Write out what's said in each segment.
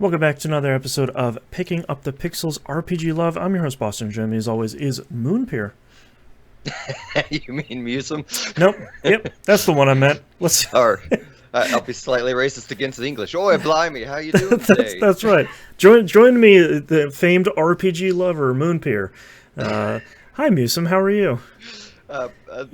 Welcome back to another episode of Picking Up the Pixels RPG Love. I'm your host, Boston. Joining me as always is Moonpeer. You mean Musum? Nope. Yep, that's the one I meant. Let's. Or I'll be slightly racist against the English. Oh, blimey, how you doing today? that's right. Join me, the famed RPG lover, Moonpeer. Hi, Musum. How are you?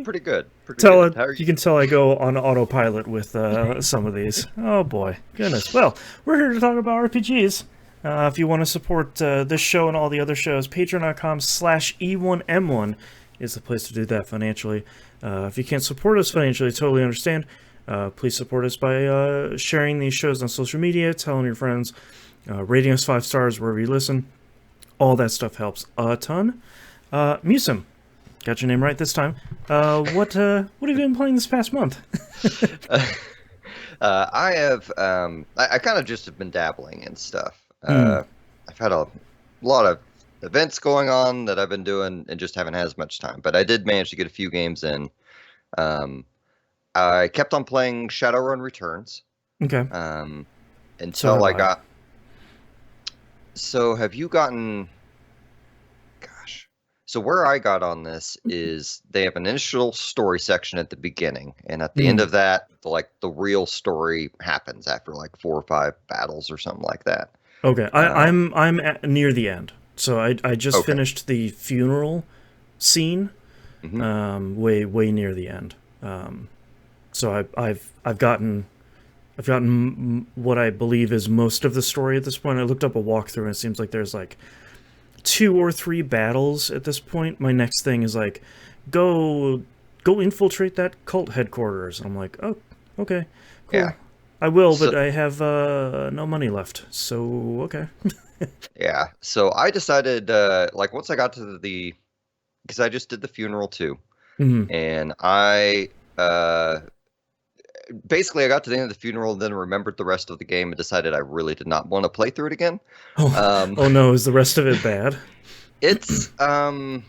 Pretty good. How are you can tell I go on autopilot with some of these. Oh boy, goodness. Well, we're here to talk about RPGs. If you want to support this show and all the other shows, patreon.com/E1M1 is the place to do that financially. If you can't support us financially, totally understand. Please support us by sharing these shows on social media, telling your friends, rating us 5 stars wherever you listen. All that stuff helps a ton. Musum. Got your name right this time. What have you been playing this past month? I have. I kind of just have been dabbling in stuff. I've had a lot of events going on that I've been doing and just haven't had as much time. But I did manage to get a few games in. I kept on playing Shadowrun Returns. Okay. Until I got. So have you gotten? So where I got on this is they have an initial story section at the beginning, and at the end of that, the real story happens after like 4 or 5 battles or something like that. Okay, I'm near the end, so I just finished the funeral scene, way near the end. So I've gotten what I believe is most of the story at this point. I looked up a walkthrough, and it seems like there's like 2 or 3 battles at this point. My next thing is like, go infiltrate that cult headquarters. And I'm like, oh, okay, cool. Yeah. I will, but I have no money left, so okay. Yeah, so I decided, once I got to because I just did the funeral too, and I basically I got to the end of the funeral, then remembered the rest of the game and decided I really did not want to play through it again. Oh no, is the rest of it bad? It's I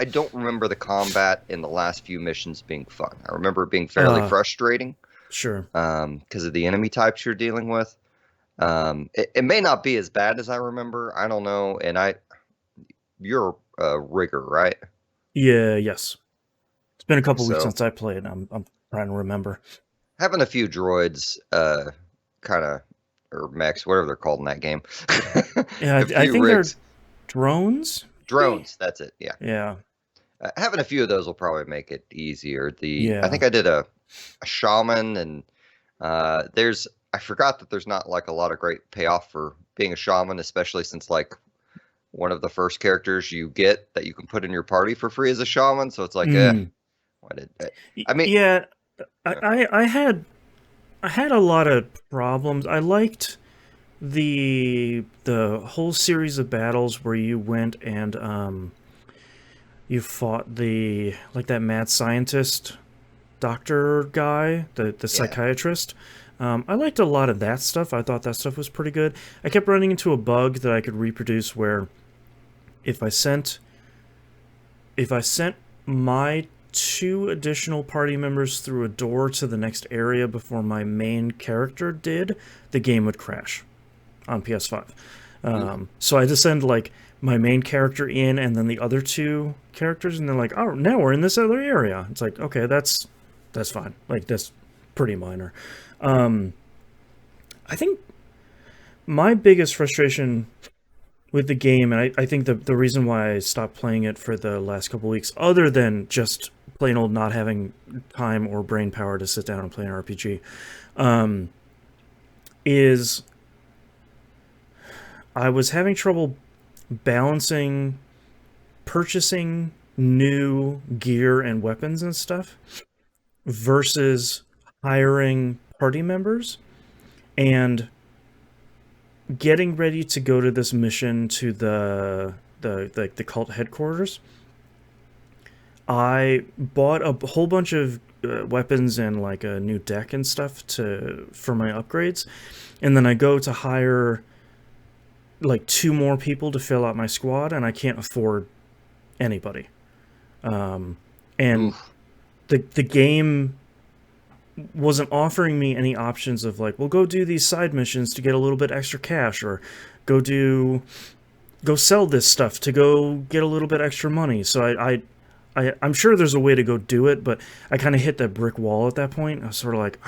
don't remember the combat in the last few missions being fun. I remember it being fairly frustrating. Sure. Because of the enemy types you're dealing with. It may not be as bad as I remember. I don't know. And you're a rigger, right? Yeah. Yes. It's been a couple weeks since I played. I'm trying to remember. Having a few droids, or mechs, whatever they're called in that game. Yeah, I think they're drones. Drones, that's it. Yeah. Yeah. Having a few of those will probably make it easier. I think I did a shaman, and I forgot that there's not like a lot of great payoff for being a shaman, especially since like one of the first characters you get that you can put in your party for free as a shaman. So it's like, yeah, I had a lot of problems. I liked the whole series of battles where you went and you fought that mad scientist doctor guy, the psychiatrist. I liked a lot of that stuff. I thought that stuff was pretty good. I kept running into a bug that I could reproduce where if I sent my 2 additional party members through a door to the next area before my main character did, the game would crash on PS5. So I had to send like my main character in and then the other 2 characters, and they're like, oh, now we're in this other area. It's like, okay, that's fine. Like, that's pretty minor. I think my biggest frustration with the game, and I think the reason why I stopped playing it for the last couple weeks, other than just plain old not having time or brain power to sit down and play an RPG, is I was having trouble balancing purchasing new gear and weapons and stuff versus hiring party members and getting ready to go to this mission to the cult headquarters. I bought a whole bunch of weapons and like a new deck and stuff for my upgrades, and then I go to hire like 2 more people to fill out my squad, and I can't afford anybody. And the game wasn't offering me any options of like, well, go do these side missions to get a little bit extra cash, or go sell this stuff to go get a little bit extra money. So I'm sure there's a way to go do it, but I kind of hit that brick wall at that point. I was sort of like,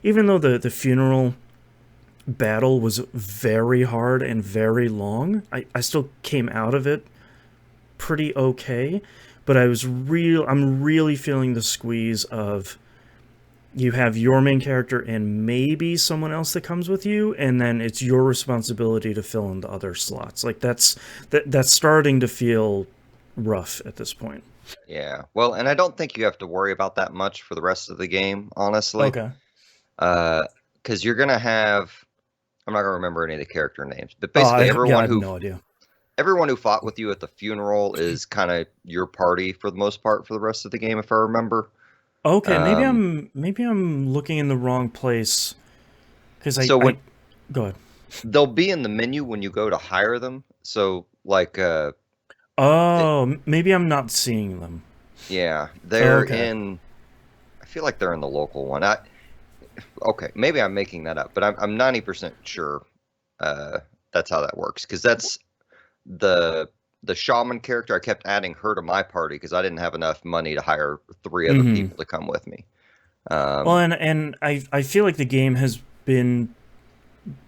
even though the funeral battle was very hard and very long, I still came out of it pretty okay. But I'm really feeling the squeeze of, you have your main character and maybe someone else that comes with you, and then it's your responsibility to fill in the other slots. Like that's starting to feel rough at this point. Yeah. Well, and I don't think you have to worry about that much for the rest of the game, honestly. Okay. Because you're gonna have, I'm not gonna remember any of the character names, but basically I have no idea. Everyone who fought with you at the funeral is kind of your party for the most part for the rest of the game, if I remember. Okay, maybe I'm looking in the wrong place, because go ahead. They'll be in the menu when you go to hire them. So like maybe I'm not seeing them. Yeah, they're in. I feel like they're in the local one. Okay, maybe I'm making that up, but I'm 90% sure that's how that works, because that's the shaman character. I kept adding her to my party because I didn't have enough money to hire 3 other people to come with me. Well, and I feel like the game has been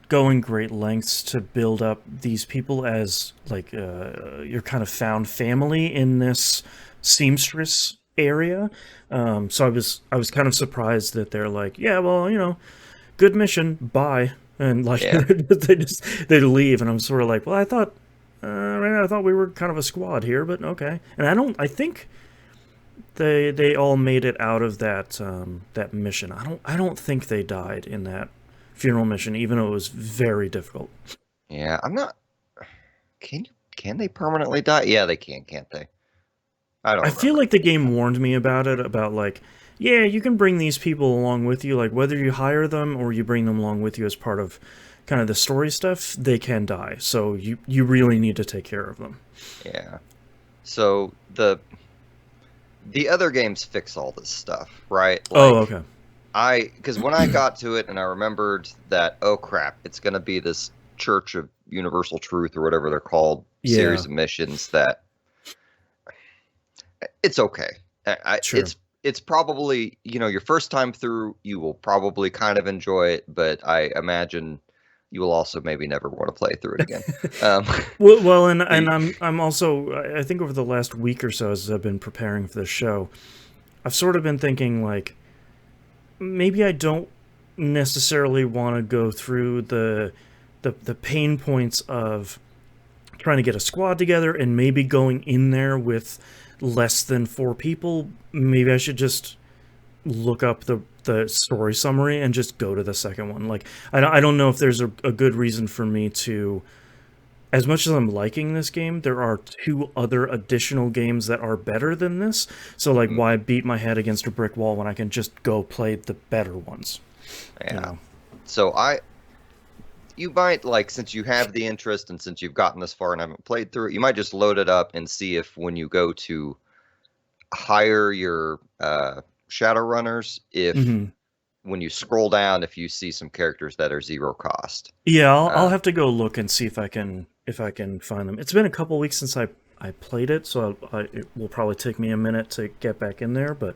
going great lengths to build up these people as like your kind of found family in this seamstress area. So I was kind of surprised that they're like, yeah, well, you know, good mission, bye, and like they leave, and I'm sort of like, well, I thought we were kind of a squad here, but okay. And I think they all made it out of that that mission. I don't think they died in that funeral mission, even though it was very difficult. Yeah, I'm not. Can they permanently die? Yeah, they can, can't they? I feel like the game warned me about it, about like, yeah, you can bring these people along with you, like whether you hire them or you bring them along with you as part of kind of the story stuff, they can die. So you really need to take care of them. Yeah. So the other games fix all this stuff, right? Okay. Because when I got to it and I remembered that, oh crap, it's going to be this Church of Universal Truth or whatever they're called, series of missions, that it's okay. Sure. It's probably, your first time through, you will probably kind of enjoy it, but I imagine you will also maybe never want to play through it again. Well, and I'm also, I think over the last week or so, as I've been preparing for this show, I've sort of been thinking like, maybe I don't necessarily want to go through the pain points of trying to get a squad together and maybe going in there with less than 4 people. Maybe I should just look up the story summary and just go to the second one. Like, I don't know if there's a good reason for me to, as much as I'm liking this game, there are 2 other additional games that are better than this. So, like, why beat my head against a brick wall when I can just go play the better ones? Yeah. You know? So you might, like, since you have the interest and since you've gotten this far and haven't played through it, you might just load it up and see if when you go to hire your Shadowrunners, if when you scroll down, if you see some characters that are 0 cost. Yeah, I'll have to go look and see if I can find them. It's been a couple weeks since I played it, so it will probably take me a minute to get back in there. But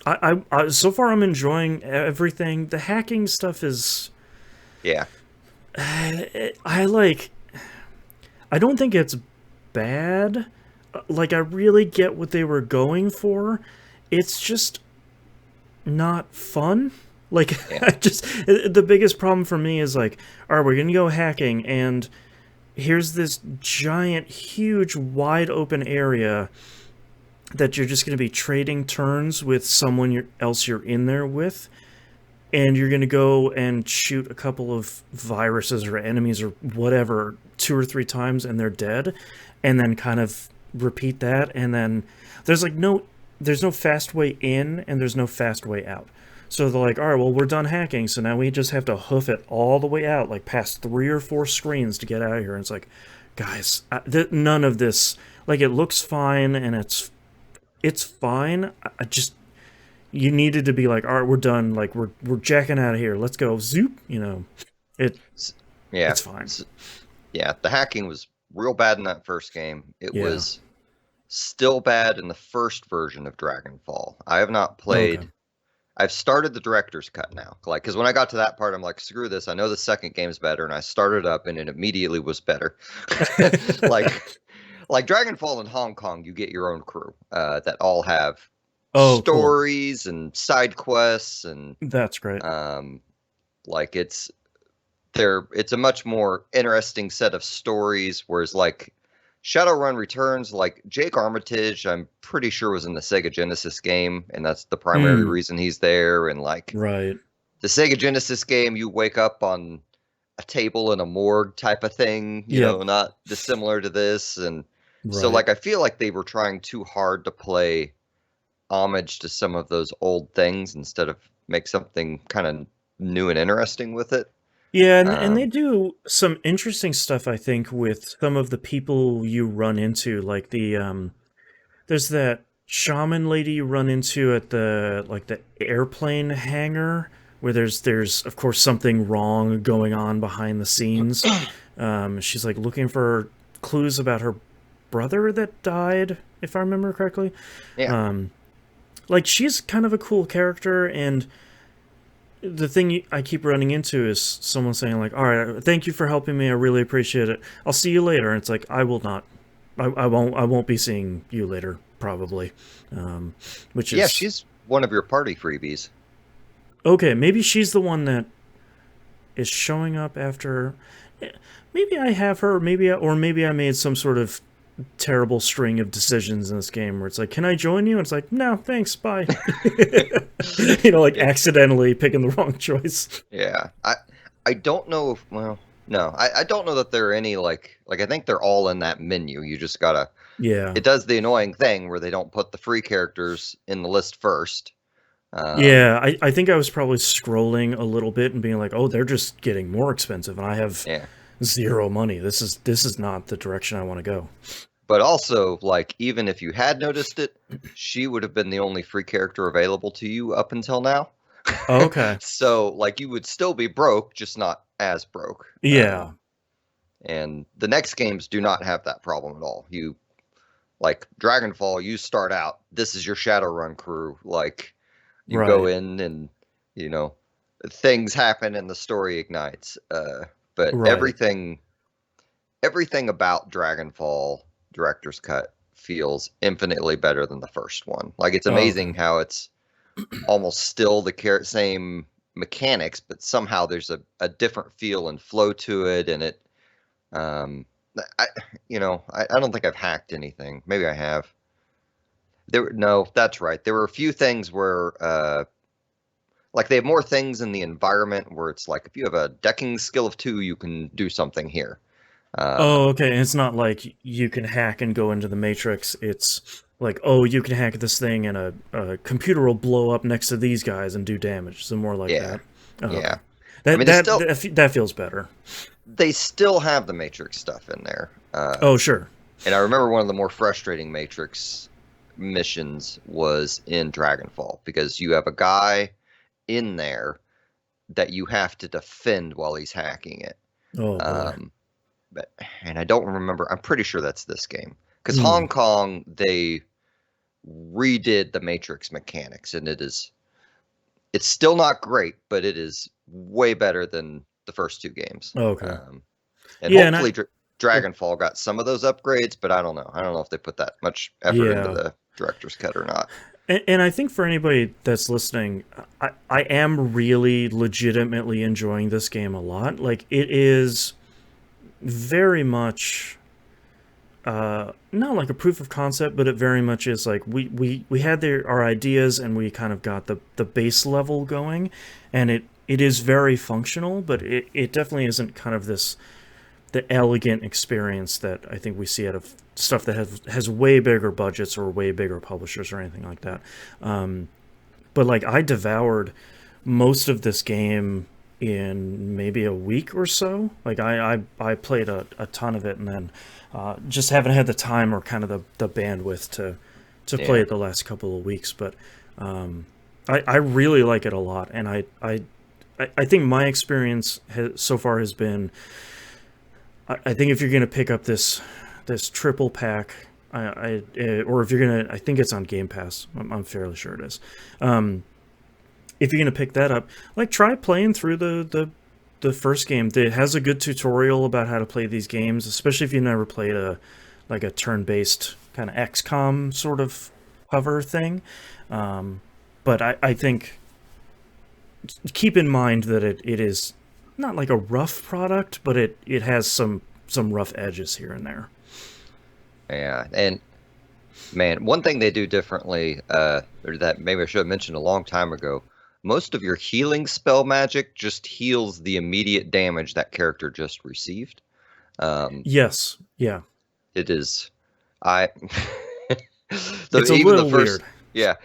I so far I'm enjoying everything. The hacking stuff is, yeah, I don't think it's bad. Like, I really get what they were going for. It's just not fun. Like, the biggest problem for me is like, all right, we're gonna go hacking, and here's this giant, huge, wide open area that you're just gonna be trading turns with someone else you're in there with, and you're gonna go and shoot a couple of viruses or enemies or whatever 2 or 3 times, and they're dead, and then kind of repeat that, and then there's no fast way in and there's no fast way out. So they're like, all right, well, we're done hacking, so now we just have to hoof it all the way out, like past 3 or 4 screens to get out of here. And it's like, guys, none of this, like, it looks fine and it's fine. I just, you needed to be like, all right, we're done. Like we're jacking out of here. Let's go. Zoop. You know, yeah, it's fine. Yeah, the hacking was real bad in that first game. It was still bad in the first version of Dragonfall. I have not played. Okay. I've started the director's cut now. Like, because when I got to that part, I'm like, screw this. I know the second game's better, and I started up, and it immediately was better. like Dragonfall in Hong Kong, you get your own crew that all have stories and side quests, and that's great. Like it's a much more interesting set of stories. Whereas like Shadowrun Returns, like Jake Armitage, I'm pretty sure was in the Sega Genesis game, and that's the primary reason he's there. And like the Sega Genesis game, you wake up on a table in a morgue type of thing, you know, not dissimilar to this. And so like I feel like they were trying too hard to play homage to some of those old things instead of make something kind of new and interesting with it. Yeah, and they do some interesting stuff, I think, with some of the people you run into. Like there's that shaman lady you run into at the airplane hangar, where there's of course something wrong going on behind the scenes. She's like looking for clues about her brother that died, if I remember correctly. Yeah. Like she's kind of a cool character, and the thing I keep running into is someone saying like, all right, thank you for helping me. I really appreciate it. I'll see you later. And it's like, I will not. I won't be seeing you later, probably. Which is... Yeah, she's one of your party freebies. Okay, maybe she's the one that is showing up after... Maybe I have her, maybe I made some sort of terrible string of decisions in this game where it's like, can I join you? And it's like, no, thanks, bye. You know, like accidentally picking the wrong choice. Yeah. I don't know if, well, no, I don't know that there are any like I think they're all in that menu. You just gotta, it does the annoying thing where they don't put the free characters in the list first. I think I was probably scrolling a little bit and being like, oh, they're just getting more expensive and I have zero money. This is not the direction I want to go. But also, like, even if you had noticed it, she would have been the only free character available to you up until now. Oh, okay. So, like, you would still be broke, just not as broke. Yeah. And the next games do not have that problem at all. You, like, Dragonfall, you start out, this is your Shadowrun crew. Like, you go in and, you know, things happen and the story ignites. But everything about Dragonfall Director's Cut feels infinitely better than the first one. Like, it's amazing how it's almost still the same mechanics, but somehow there's a different feel and flow to it. And it, I don't think I've hacked anything. Maybe I have. No, that's right. There were a few things where, like, they have more things in the environment where it's like, if you have a decking skill of 2, you can do something here. Okay. And it's not like you can hack and go into the Matrix. It's like, oh, you can hack this thing and a computer will blow up next to these guys and do damage. So more like that. Yeah. That feels better. They still have the Matrix stuff in there. Oh, sure. And I remember one of the more frustrating Matrix missions was in Dragonfall, because you have a guy in there that you have to defend while he's hacking it. Oh, boy. And I don't remember. I'm pretty sure that's this game, because Hong Kong, they redid the Matrix mechanics, and it's still not great, but it is way better than the first 2 games. Okay. And hopefully Dragonfall got some of those upgrades, but I don't know. I don't know if they put that much effort into the director's cut or not. And I think for anybody that's listening, I am really legitimately enjoying this game a lot. Like, it is very much not like a proof of concept, but it very much is like we had our ideas and we kind of got the base level going, and it is very functional, but it definitely isn't kind of the elegant experience that I think we see out of stuff that has way bigger budgets or way bigger publishers or anything like that. But like, I devoured most of this game in maybe a week or so. Like, I played a ton of it, and then just haven't had the time or kind of the bandwidth to play it the last couple of weeks. But I really like it a lot, and I think my experience so far has been. I think if you're gonna pick up this triple pack, or if you're gonna, I think it's on Game Pass. I'm fairly sure it is. If you're gonna pick that up, like try playing through the first game. It has a good tutorial about how to play these games, especially if you've never played a turn-based kind of XCOM sort of hover thing. But I think keep in mind that it is not like a rough product, but it has some rough edges here and there. Yeah, and man, one thing they do differently, or that maybe I should have mentioned a long time ago, most of your healing spell magic just heals the immediate damage that character just received. Yes, yeah. It is. I. It's a little weird. Yeah,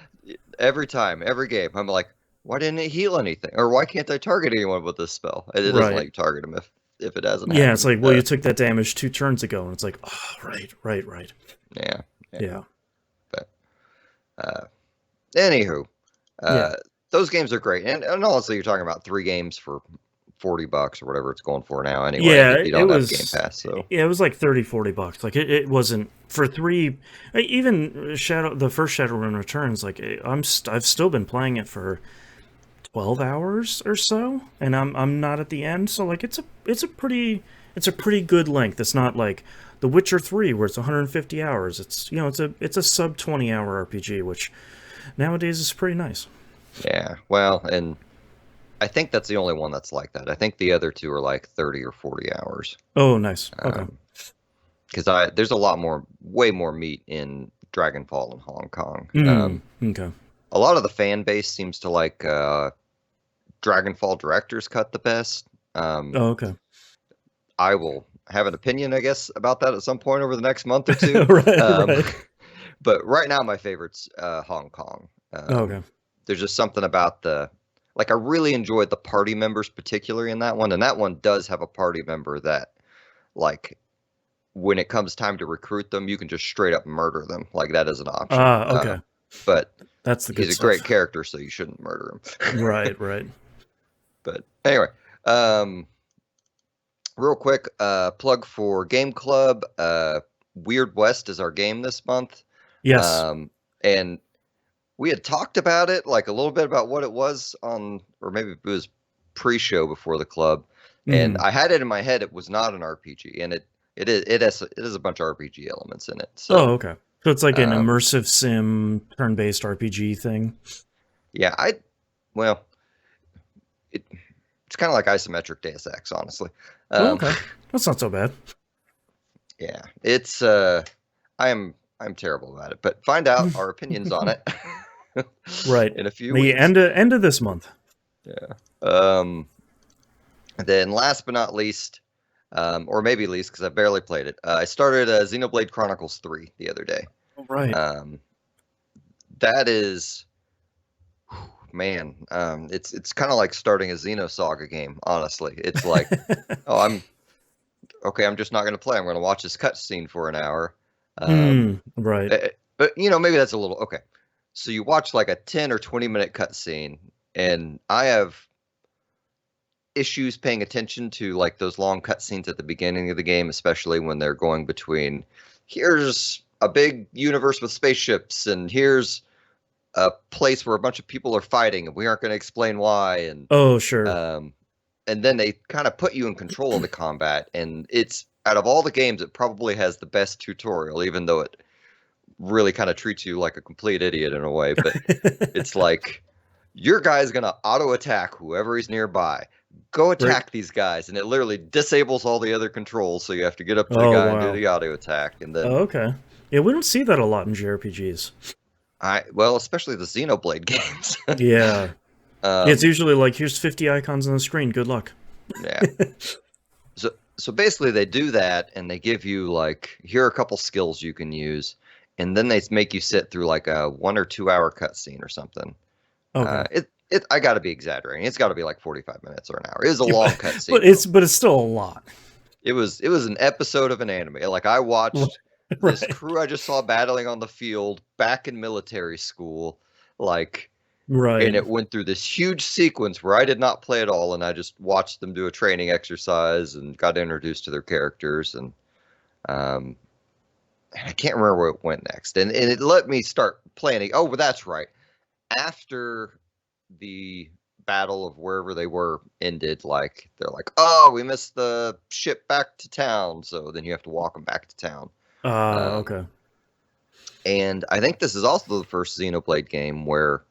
every time, every game, I'm like, why didn't it heal anything, or why can't I target anyone with this spell? It doesn't let you target them if it hasn't. Yeah, it's like, well, you took that damage 2 turns ago, and it's like, oh, right. Yeah. But anywho, those games are great, and honestly, you're talking about 3 games for $40 or whatever it's going for now. Anyway, yeah, if you don't have Game Pass, so yeah, it was like $30-$40. Like it wasn't for 3. Even the first Shadowrun Returns. Like I've still been playing it for 12 hours or so, and I'm not at the end. So like it's a pretty good length. It's not like The Witcher 3 where it's 150 hours. It's it's a sub 20-hour RPG, which nowadays is pretty nice. Yeah, well, and I think that's the only one that's like that. I think the other 2 are like 30 or 40 hours. Oh, nice. Okay. Because there's a lot more, way more meat in Dragonfall in Hong Kong. Okay. A lot of the fan base seems to like Dragonfall Director's Cut the best. Okay. I will have an opinion, I guess, about that at some point over the next month or 2. right. But right now, my favorite's Hong Kong. Okay. There's just something about I really enjoyed the party members, particularly in that one. And that one does have a party member that, like, when it comes time to recruit them, you can just straight up murder them. Like, that is an option. Okay. But that's the good he's stuff. a great character, so you shouldn't murder him. Right. But anyway, real quick, plug for Game Club. Weird West is our game this month. Yes. And we had talked about it, like a little bit about what it was on, or maybe it was pre-show before the club. And I had it in my head. It was not an RPG, and it is a bunch of RPG elements in it. So, okay. So it's like an immersive sim turn-based RPG thing. Yeah, it's kind of like isometric Deus Ex, honestly. Okay, that's not so bad. Yeah, it's I'm terrible about it, but find out our opinions on it. Right. In a few weeks. The end of this month. Yeah. Then last but not least, or maybe least because I barely played it, I started Xenoblade Chronicles 3 the other day. Right. That is, man, it's kind of like starting a Xenosaga game, honestly. It's like, I'm just not going to play. I'm going to watch this cutscene for an hour. Right. But, maybe that's a little, okay. So you watch like a 10 or 20-minute cutscene, and I have issues paying attention to like those long cutscenes at the beginning of the game, especially when they're going between, here's a big universe with spaceships, and here's a place where a bunch of people are fighting, and we aren't going to explain why. And sure. And then they kind of put you in control of the combat, and it's, out of all the games, it probably has the best tutorial, even though it really kind of treats you like a complete idiot in a way. But it's like, your guy's going to auto attack whoever is nearby. Go attack these guys, and it literally disables all the other controls, so you have to get up to the guy and do the auto attack. And then okay. Yeah, we don't see that a lot in JRPGs. Especially the Xenoblade games. Yeah. It's usually like, here's 50 icons on the screen, good luck. Yeah. So basically they do that, and they give you like, here are a couple skills you can use, and then they make you sit through like a 1 or 2 hour cutscene or something. Okay. I got to be exaggerating. It's got to be like 45 minutes or an hour. It was a long cutscene. But it's still a lot. It was an episode of an anime. Like, I watched this crew I just saw battling on the field back in military school. Like, Right. And it went through this huge sequence where I did not play at all, and I just watched them do a training exercise and got introduced to their characters, and I can't remember where it went next. And it let me start planning. Oh, but that's right. After the battle of wherever they were ended, like they're like, oh, we missed the ship back to town, so then you have to walk them back to town. Okay. And I think this is also the first Xenoblade game where,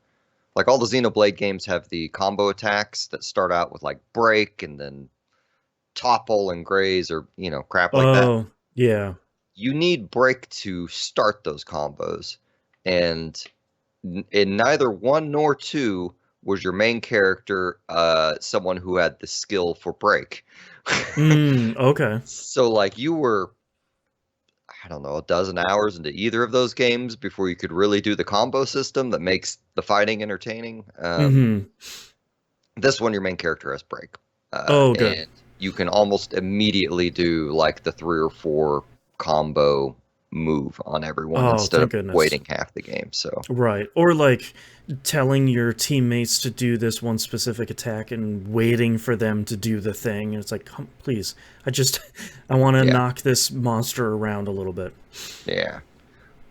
like, all the Xenoblade games have the combo attacks that start out with like break and then topple and graze, or crap like that. Oh, yeah. You need break to start those combos, and in neither 1 nor 2 was your main character someone who had the skill for break. Okay. So like you were, I don't know, a dozen hours into either of those games before you could really do the combo system that makes the fighting entertaining. This one, your main character has break. Good. And you can almost immediately do like the 3 or 4 combo move on everyone instead of waiting half the game. So right, or like telling your teammates to do this one specific attack and waiting for them to do the thing, and it's like, come, please, I want to knock this monster around a little bit. Yeah,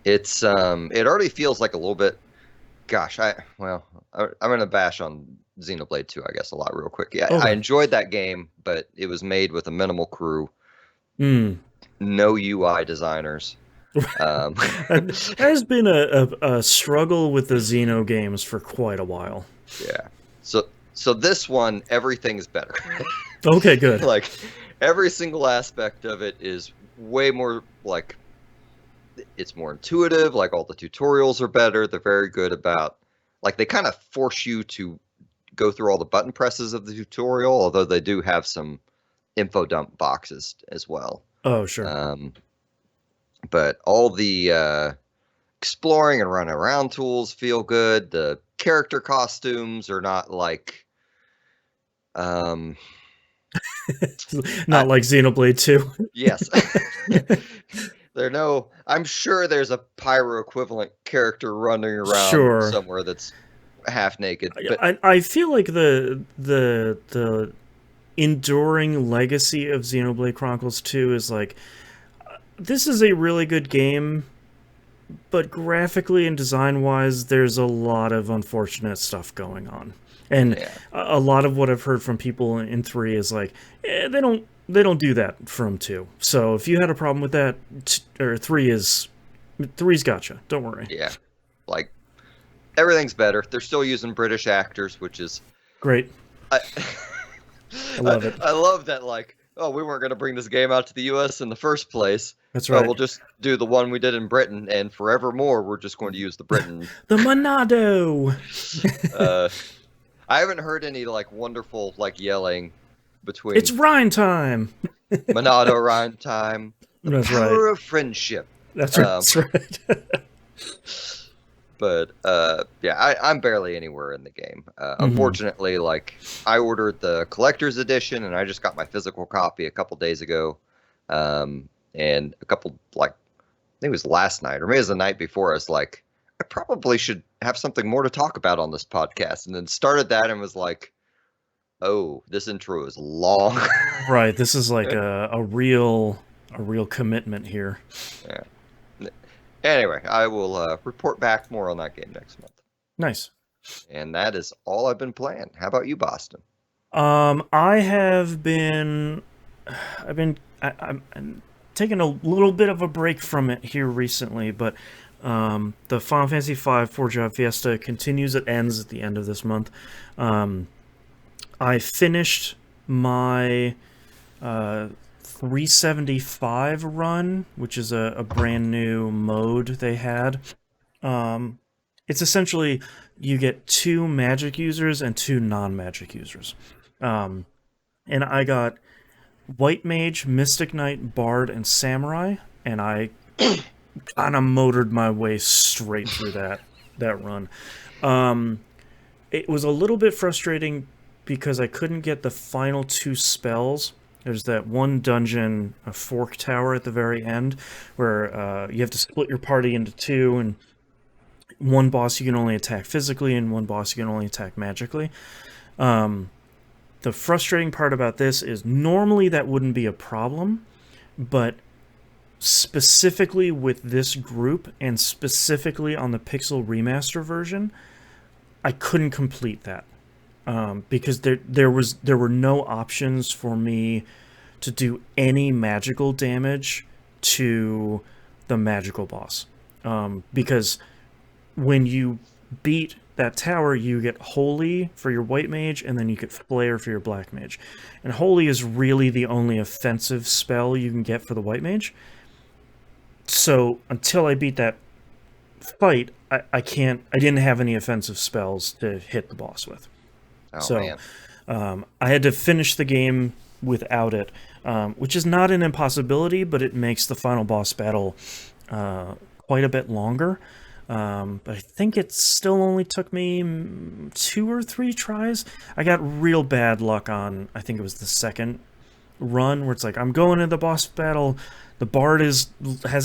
it's it already feels like a little bit. Gosh, I'm gonna bash on Xenoblade 2, I guess, a lot real quick. Yeah, I enjoyed that game, but it was made with a minimal crew. No UI designers. It has been a struggle with the Xeno games for quite a while. Yeah. So this one, everything's better. Okay, good. Like every single aspect of it is way more, like, it's more intuitive. Like all the tutorials are better. They're very good about, like, they kind of force you to go through all the button presses of the tutorial, although they do have some info dump boxes as well. Oh, sure. But all the exploring and running around tools feel good. The character costumes are not like not like Xenoblade 2. Yes. I'm sure there's a pyro equivalent character running around somewhere that's half naked. But I feel like the enduring legacy of Xenoblade Chronicles 2 is like, this is a really good game, but graphically and design-wise, there's a lot of unfortunate stuff going on. And a lot of what I've heard from people in 3 is like, they don't do that from 2. So if you had a problem with that, or 3's gotcha. Don't worry. Yeah, like everything's better. They're still using British actors, which is great. I love it. I love that. Like, oh, we weren't going to bring this game out to the U.S. in the first place. That's right. We'll just do the one we did in Britain, and forevermore, we're just going to use the Britain. The Monado! I haven't heard any, like, wonderful, like, yelling between... It's Rhine time! Monado Rhine time. The power of friendship. That's right. That's right. But, yeah, I'm barely anywhere in the game. Unfortunately, like, I ordered the collector's edition, and I just got my physical copy a couple days ago. And a couple, like, I think it was last night, or maybe it was the night before, I was like, I probably should have something more to talk about on this podcast. And then started that and was like, oh, this intro is long. Right, this is like a real commitment here. Yeah. Anyway, I will report back more on that game next month. Nice. And that is all I've been playing. How about you, Boston? I've been taking a little bit of a break from it here recently, but the Final Fantasy V 4-Job Fiesta continues. It ends at the end of this month. I finished my 375 run, which is a brand new mode they had. It's essentially you get 2 magic users and 2 non-magic users. And I got White Mage, Mystic Knight, Bard, and Samurai, and I kind of motored my way straight through that run. It was a little bit frustrating because I couldn't get the final 2 spells. There's that one dungeon, a fork tower at the very end, where you have to split your party into 2, and one boss you can only attack physically, and one boss you can only attack magically. The frustrating part about this is normally that wouldn't be a problem, but specifically with this group and specifically on the Pixel Remaster version, I couldn't complete that because there were no options for me to do any magical damage to the magical boss, because when you beat that tower, you get Holy for your white mage, and then you get Flare for your black mage. And Holy is really the only offensive spell you can get for the white mage. So until I beat that fight, I didn't have any offensive spells to hit the boss with. Oh, so man. I had to finish the game without it, which is not an impossibility, but it makes the final boss battle quite a bit longer. But I think it still only took me 2 or 3 tries. I got real bad luck on, I think it was the second run, where it's like, I'm going into the boss battle, the bard has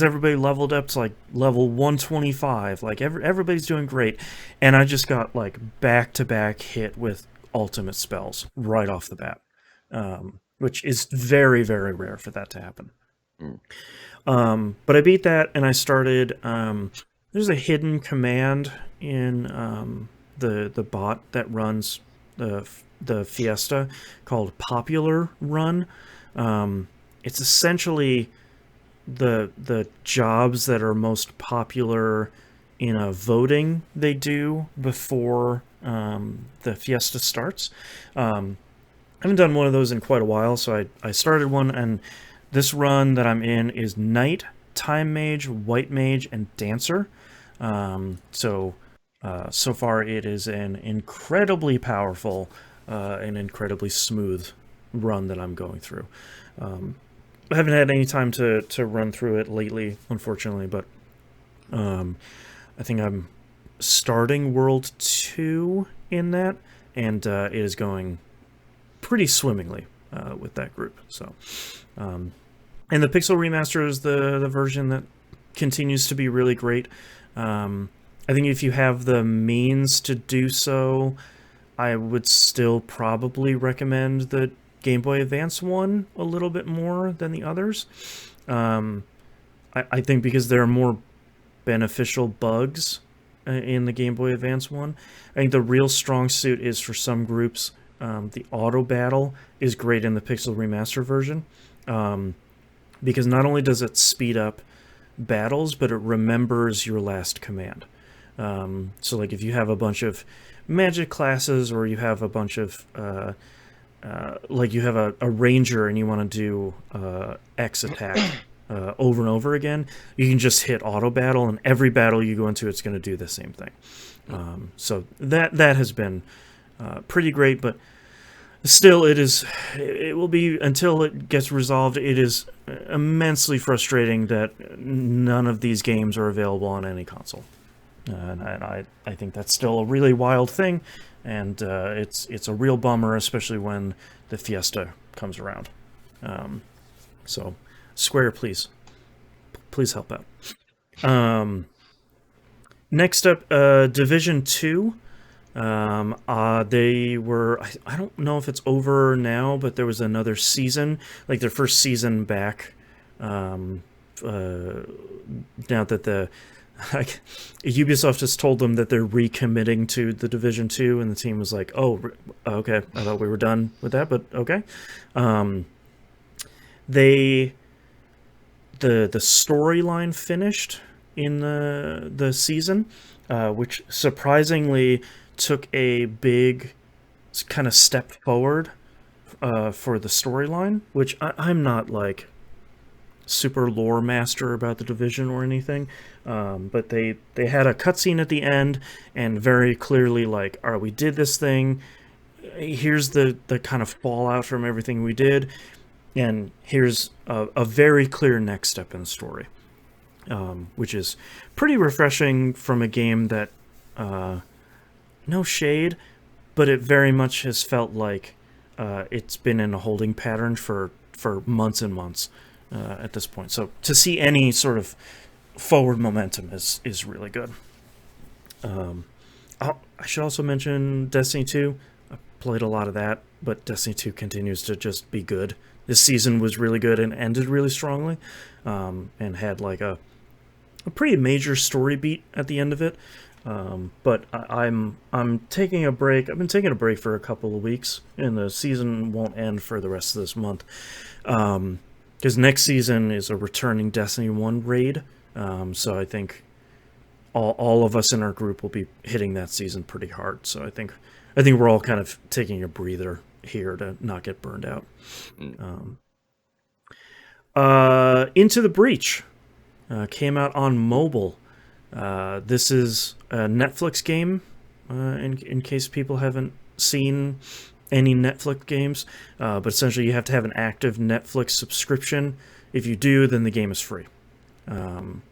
everybody leveled up to like level 125, like everybody's doing great, and I just got like back-to-back hit with ultimate spells right off the bat, which is very, very rare for that to happen. But I beat that, and I started... there's a hidden command in the bot that runs the Fiesta called Popular Run. It's essentially the jobs that are most popular in a voting they do before the Fiesta starts. I haven't done one of those in quite a while, so I started one, and this run that I'm in is Knight, Time Mage, White Mage, and Dancer. So far it is an incredibly powerful and incredibly smooth run that I'm going through. I haven't had any time to run through it lately, unfortunately, but I think I'm starting World 2 in that, and it is going pretty swimmingly with that group. So, and the Pixel Remaster is the version that continues to be really great. I think if you have the means to do so, I would still probably recommend the Game Boy Advance one a little bit more than the others. I think because there are more beneficial bugs in the Game Boy Advance one. I think the real strong suit is for some groups. The auto battle is great in the Pixel Remaster version, because not only does it speed up battles, but it remembers your last command. So like if you have a bunch of magic classes, or you have a bunch of like you have a ranger and you want to do X attack over and over again, you can just hit auto battle, and every battle you go into, it's going to do the same thing. So that has been pretty great, but still, it will be, until it gets resolved, it is immensely frustrating that none of these games are available on any console. And I think that's still a really wild thing, and it's a real bummer, especially when the Fiesta comes around. So, Square, please help out. Next up, Division 2. They were, I don't know if it's over now, but there was another season, like their first season back, now that Ubisoft has told them that they're recommitting to the Division 2, and the team was like, oh, okay, I thought we were done with that, but okay. The storyline finished in the season, which surprisingly took a big kind of step forward for the storyline, which I'm not like super lore master about the Division or anything, but they had a cutscene at the end, and very clearly like, all right, we did this thing, here's the kind of fallout from everything we did, and here's a very clear next step in the story, which is pretty refreshing from a game that no shade, but it very much has felt like it's been in a holding pattern for months and months at this point. So to see any sort of forward momentum is really good. I should also mention Destiny 2. I played a lot of that, but Destiny 2 continues to just be good. This season was really good and ended really strongly, and had like a pretty major story beat at the end of it. But I'm taking a break. I've been taking a break for a couple of weeks, and the season won't end for the rest of this month. Because next season is a returning Destiny 1 raid. So I think all of us in our group will be hitting that season pretty hard. So I think we're all kind of taking a breather here to not get burned out. Into the Breach came out on mobile. This is a Netflix game, in case people haven't seen any Netflix games. But essentially you have to have an active Netflix subscription. If you do, then the game is free. And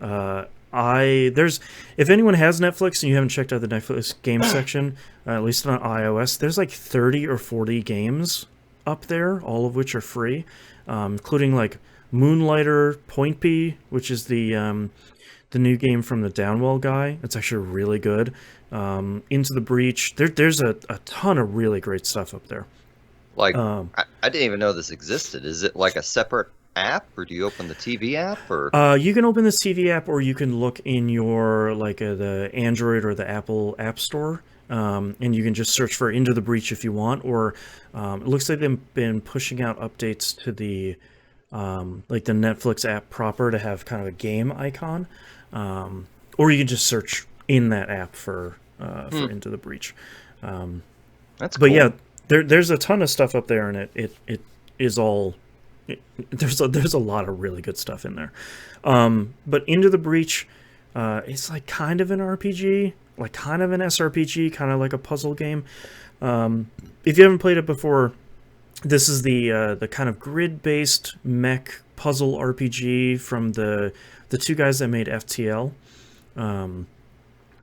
if anyone has Netflix and you haven't checked out the Netflix game section, at least on iOS, there's like 30 or 40 games up there, all of which are free, including like Moonlighter, Point P, which is the new game from the Downwell guy. It's actually really good. Into the Breach. There's a ton of really great stuff up there. Like, I didn't even know this existed. Is it like a separate app, or do you open the TV app, or? You can open the TV app, or you can look in your the Android or the Apple App Store, and you can just search for Into the Breach if you want. Or it looks like they've been pushing out updates to the the Netflix app proper to have kind of a game icon, or you can just search in that app for Into the Breach. That's cool. But yeah, there's a ton of stuff up there, and it is all. There's a lot of really good stuff in there. But Into the Breach, it's like kind of an RPG, like kind of an SRPG, kind of like a puzzle game. If you haven't played it before, this is the kind of grid-based mech puzzle RPG from the two guys that made FTL. And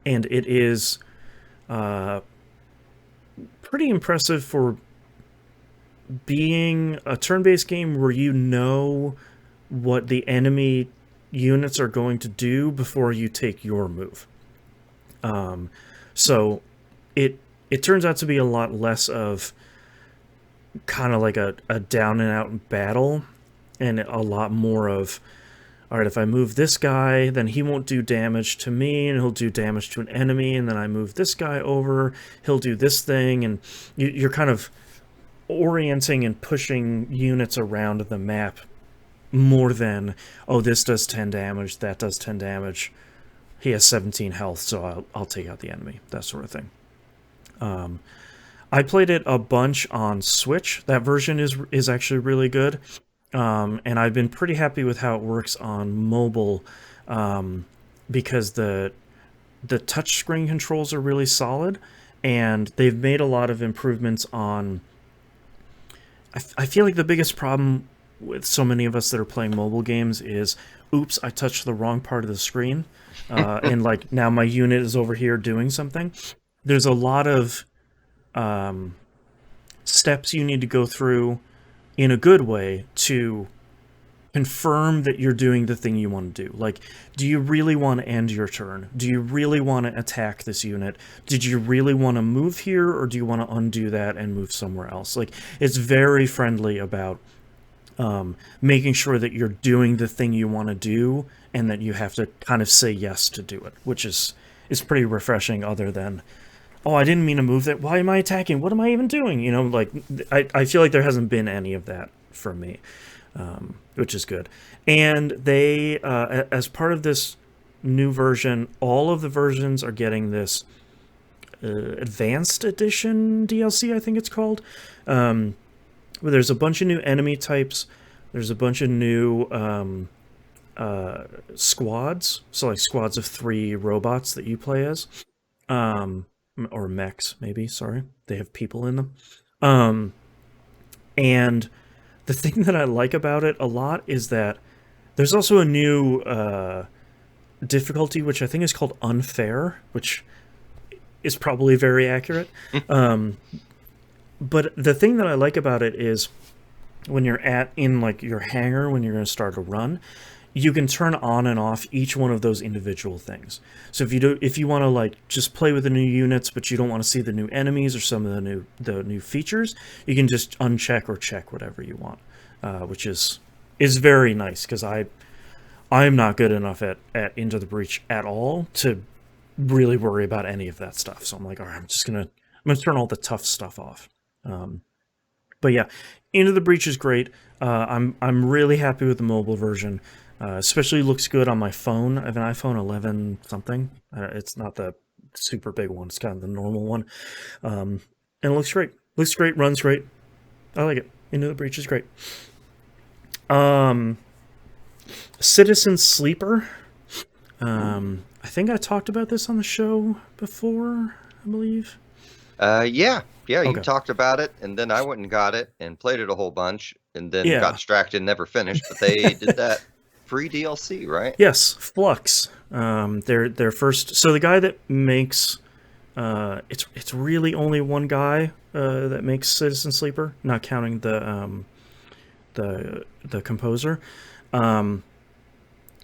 it is pretty impressive for being a turn-based game where you know what the enemy units are going to do before you take your move. So it turns out to be a lot less of kind of like a down-and-out battle, and a lot more of, all right, if I move this guy, then he won't do damage to me, and he'll do damage to an enemy, and then I move this guy over, he'll do this thing, and you're kind of orienting and pushing units around the map more than, oh, this does 10 damage, that does 10 damage, he has 17 health, so I'll take out the enemy, that sort of thing. I played it a bunch on Switch. That version is actually really good, and I've been pretty happy with how it works on mobile, because the touchscreen controls are really solid, and they've made a lot of improvements on. I feel like the biggest problem with so many of us that are playing mobile games is, oops, I touched the wrong part of the screen, and like now my unit is over here doing something. There's a lot of steps you need to go through in a good way to confirm that you're doing the thing you want to do. Like, do you really want to end your turn? Do you really want to attack this unit? Did you really want to move here, or do you want to undo that and move somewhere else? Like, it's very friendly about making sure that you're doing the thing you want to do, and that you have to kind of say yes to do it, which is pretty refreshing, other than, oh, I didn't mean to move that. Why am I attacking? What am I even doing? You know, like, I feel like there hasn't been any of that for me. Which is good. And they, as part of this new version, all of the versions are getting this Advanced Edition DLC, I think it's called. Where there's a bunch of new enemy types. There's a bunch of new squads. So like squads of 3 robots that you play as. Or mechs, maybe, sorry. They have people in them. And the thing that I like about it a lot is that there's also a new difficulty, which I think is called Unfair, which is probably very accurate. But the thing that I like about it is when you're in like your hangar, when you're going to start a run, you can turn on and off each one of those individual things. So if you want to like just play with the new units, but you don't want to see the new enemies or some of the new features, you can just uncheck or check whatever you want, which is very nice, because I'm not good enough at Into the Breach at all to really worry about any of that stuff. So I'm like, all right, I'm gonna turn all the tough stuff off. But yeah, Into the Breach is great. I'm really happy with the mobile version. Especially looks good on my phone. I have an iPhone 11 something. It's not the super big one. It's kind of the normal one. And it looks great. Looks great. Runs great. I like it. Into the Breach is great. Citizen Sleeper. I think I talked about this on the show before, I believe. Yeah, okay. You talked about it, and then I went and got it and played it a whole bunch, and then got distracted and never finished. But they did that free DLC, right? Yes, Flux. Their first. So the guy that makes, it's really only one guy that makes Citizen Sleeper, not counting the composer.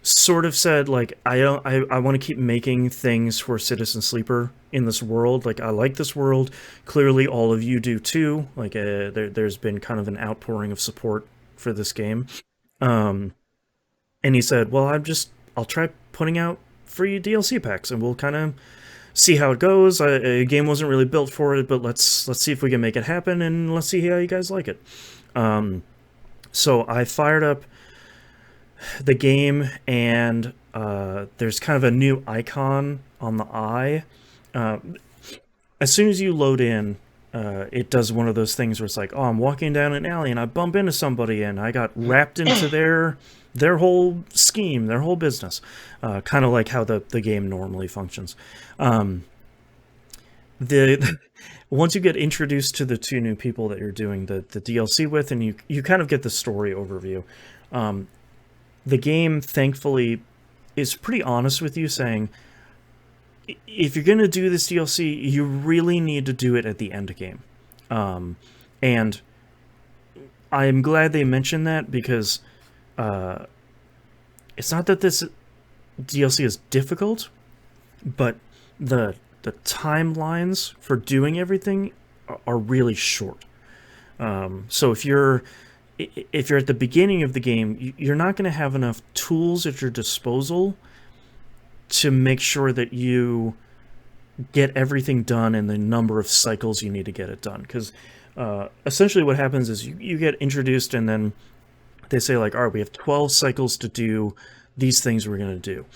Sort of said, like, I want to keep making things for Citizen Sleeper in this world. Like, I like this world. Clearly, all of you do too. Like, there's been kind of an outpouring of support for this game. And he said, well, I'll try putting out free DLC packs, and we'll kind of see how it goes. A game wasn't really built for it, but let's see if we can make it happen, and let's see how you guys like it. So I fired up the game, and there's kind of a new icon on the eye. As soon as you load in, it does one of those things where it's like, oh, I'm walking down an alley and I bump into somebody and I got wrapped into their whole scheme, their whole business. Kind of like how the game normally functions. Once you get introduced to the two new people that you're doing the DLC with, and you kind of get the story overview. The game, thankfully, is pretty honest with you, saying, if you're going to do this DLC, you really need to do it at the end game. And I'm glad they mentioned that, because it's not that this DLC is difficult, but the timelines for doing everything are really short. So if you're at the beginning of the game, you're not going to have enough tools at your disposal to make sure that you get everything done in the number of cycles you need to get it done. Because essentially what happens is you get introduced, and then they say, like, all right, we have 12 cycles to do these things we're going to do.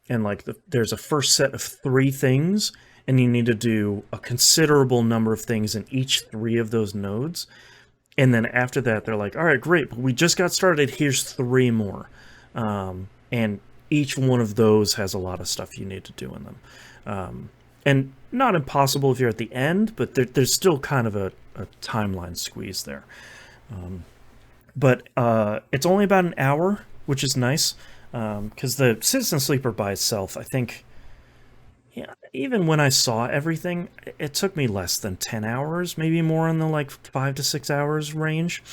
And like there's a first set of 3 things, and you need to do a considerable number of things in each 3 of those nodes. And then after that, they're like, all right, great, but we just got started. Here's 3 more. And each one of those has a lot of stuff you need to do in them. And not impossible if you're at the end, but there's still kind of a timeline squeeze there. But it's only about an hour, which is nice. Because the Citizen Sleeper by itself, I think, yeah, even when I saw everything, it took me less than 10 hours, maybe more in the like 5 to 6 hours range.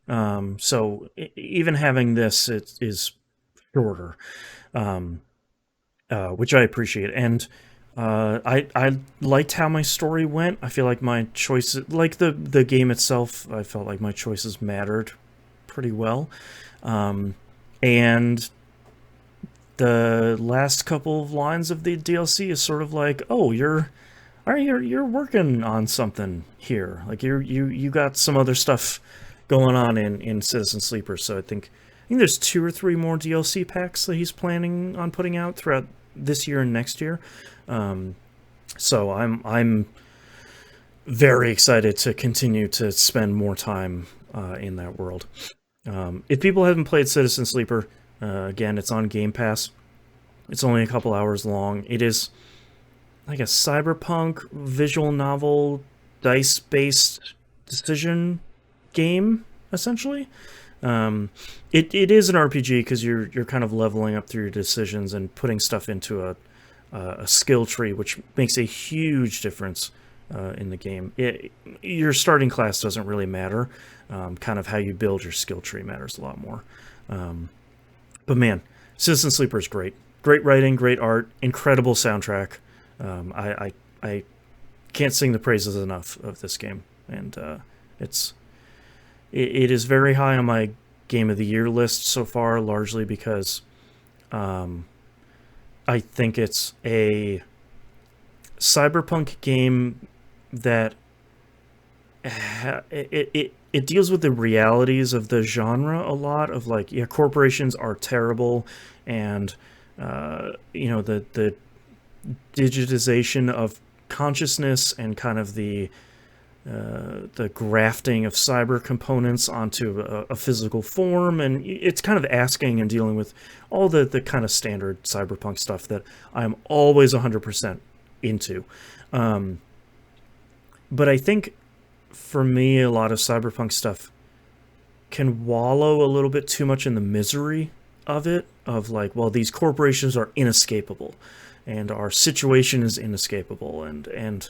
So even having this, it is shorter, which I appreciate. And I liked how my story went. I feel like my choices, like the game itself, I felt like my choices mattered pretty well. And the last couple of lines of the DLC is sort of like, oh, you're working on something here. Like you got some other stuff going on in Citizen Sleeper. So I think there's 2 or 3 more DLC packs that he's planning on putting out throughout this year and next year. So I'm very excited to continue to spend more time in that world. If people haven't played Citizen Sleeper, again, it's on Game Pass. It's only a couple hours long. It is like a cyberpunk visual novel, dice-based decision game, essentially. It is an RPG because you're kind of leveling up through your decisions and putting stuff into a skill tree, which makes a huge difference in the game. Your starting class doesn't really matter. Kind of how you build your skill tree matters a lot more. But man, Citizen Sleeper is great. Great writing, great art, incredible soundtrack. I can't sing the praises enough of this game, and it is very high on my Game of the Year list so far, largely because I think it's a cyberpunk game that it deals with the realities of the genre a lot. Of like, yeah, corporations are terrible, and the digitization of consciousness and kind of the grafting of cyber components onto a physical form, and it's kind of asking and dealing with all the kind of standard cyberpunk stuff that I'm always 100% into. But I think for me, a lot of cyberpunk stuff can wallow a little bit too much in the misery of it, of like, well, these corporations are inescapable and our situation is inescapable, and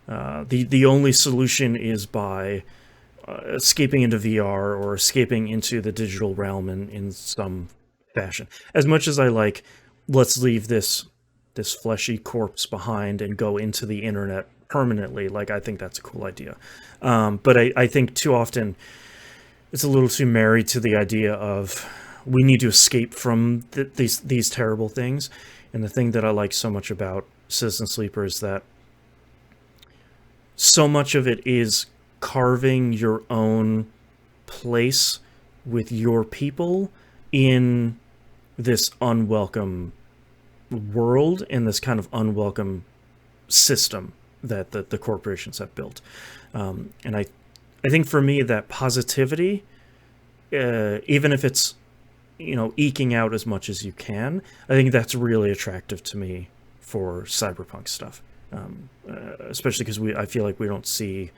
the only solution is by escaping into VR or escaping into the digital realm in some fashion. As much as I like, let's leave this fleshy corpse behind and go into the internet permanently, like, I think that's a cool idea. But I think too often it's a little too married to the idea of we need to escape from these terrible things. And the thing that I like so much about Citizen Sleeper is that so much of it is carving your own place with your people in this unwelcome world, in this kind of unwelcome system that the corporations have built. And I think for me, that positivity, even if it's, eking out as much as you can, I think that's really attractive to me for cyberpunk stuff. Especially because I feel like we don't see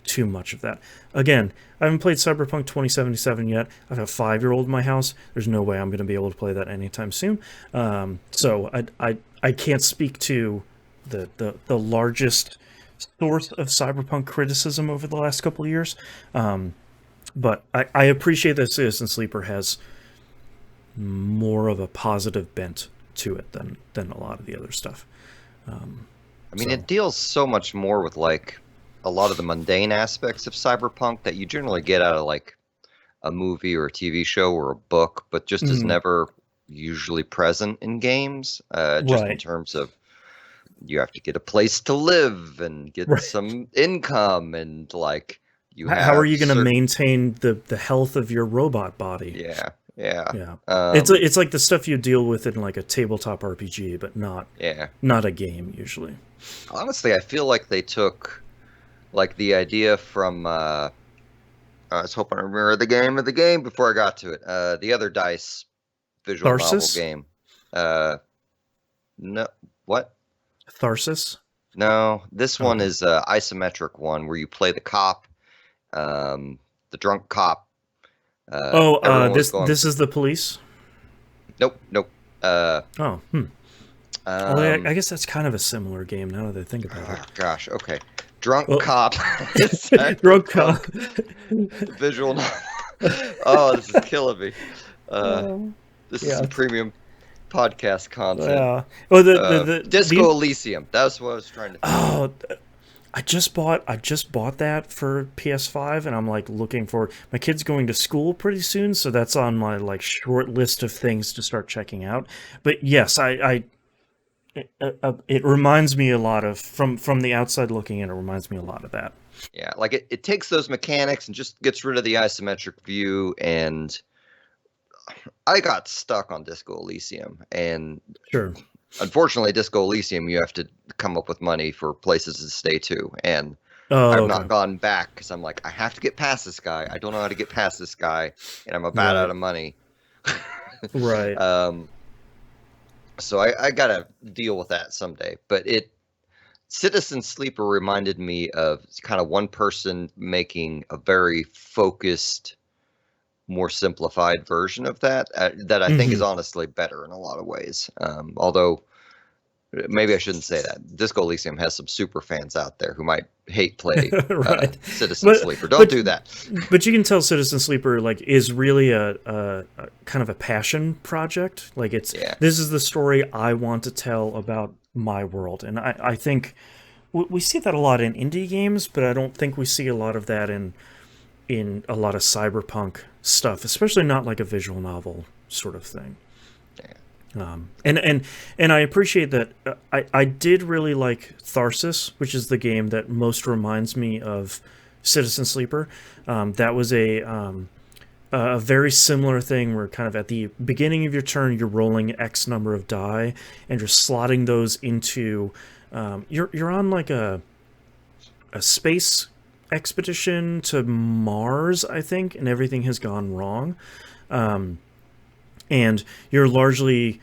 too much of that. Again, I haven't played Cyberpunk 2077 yet. I've got a 5-year-old in my house. There's no way I'm going to be able to play that anytime soon. So I can't speak to the largest source of cyberpunk criticism over the last couple of years. But I appreciate that Citizen Sleeper has more of a positive bent to it than a lot of the other stuff. It deals so much more with like a lot of the mundane aspects of cyberpunk that you generally get out of like a movie or a TV show or a book, but just is never usually present in games. Just in terms of you have to get a place to live and get some income, and like how are you going to maintain the health of your robot body? Yeah. It's like the stuff you deal with in like a tabletop RPG, but not a game usually. Honestly, I feel like they took like the idea from I was hoping I remember the game before I got to it. The other DICE visual novel game. No, what? Tharsis? No, this one is an isometric one where you play the cop, the drunk cop. This is the police? Nope. I guess that's kind of a similar game now that I think about it. Gosh, okay. Drunk cop. Drunk cop. Visual novel. Oh, this is killing me. This is some premium podcast content. Yeah. Well, the Disco Elysium. That's what I was trying to think. Oh, I just bought that for PS5, and I'm like looking for. My kid's going to school pretty soon, so that's on my like short list of things to start checking out. But yes, it reminds me a lot of from the outside looking in. It reminds me a lot of that. Yeah, like it takes those mechanics and just gets rid of the isometric view. And I got stuck on Disco Elysium, and sure. Unfortunately, Disco Elysium, you have to come up with money for places to stay too, and I've not gone back because I'm like, I have to get past this guy. I don't know how to get past this guy, and I'm about out of money. Right. So I gotta deal with that someday. But Citizen Sleeper reminded me of kind of one person making a very focused, more simplified version of that I think is honestly better in a lot of ways. Although maybe I shouldn't say that. Disco Elysium has some super fans out there who might hate play right. Citizen Sleeper. Don't do that. But you can tell Citizen Sleeper like is really a kind of a passion project. Like this is the story I want to tell about my world, and I think we see that a lot in indie games, but I don't think we see a lot of that in a lot of cyberpunk stuff, especially not like a visual novel sort of thing. And I appreciate that. I did really like Tharsis, which is the game that most reminds me of Citizen Sleeper. That was a very similar thing where kind of at the beginning of your turn, you're rolling X number of die and you're slotting those into. You're on like a space expedition to Mars, I think, and everything has gone wrong. And you're largely